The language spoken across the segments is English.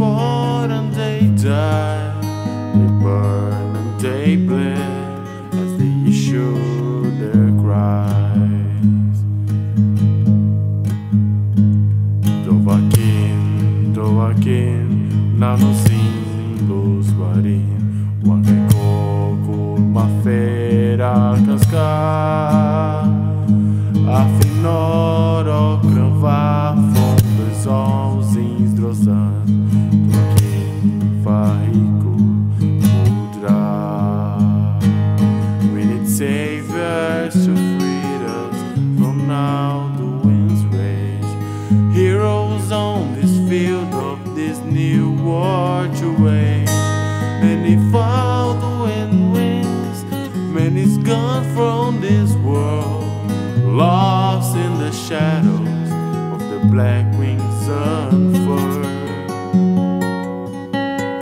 fought and they died, they burned and they bled as they issued their cries. Tovakin, nanosim barin, wakai kokul mafera cascar, afinoro crava fondas onzins drozan, tovakin fahiku mudra. We need saviors to free us from now the winds rage, heroes on this field of this new war to wage. And if all the wind wins, man is gone from this world, lost in the shadows of the black wings unfurled.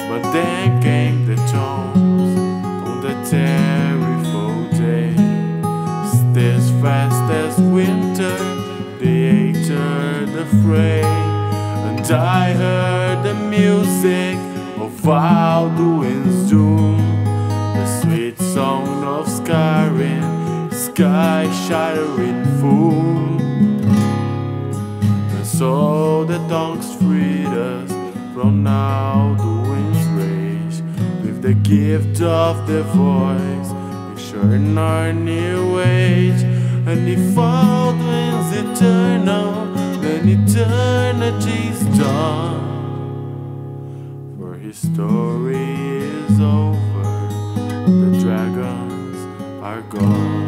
But then came the tones on the terrible day, steadfast as winter, they entered the fray. And I heard the music of Alduin's doom, the sweet song of scarring, sky-shattering foam. And so the tongues freed us from now the wind's rage, with the gift of the voice, ensuring our new age. And if all the winds eternal, then eternity's done, for his story is over, the dragons are gone.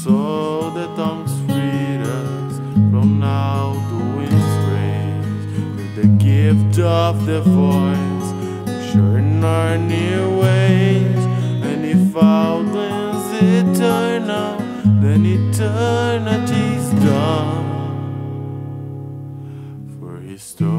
So the tongues freed us from now the wind's rage, with the gift of the voice, ensuring our new age. And if all winds eternal, then eternity's done, for his story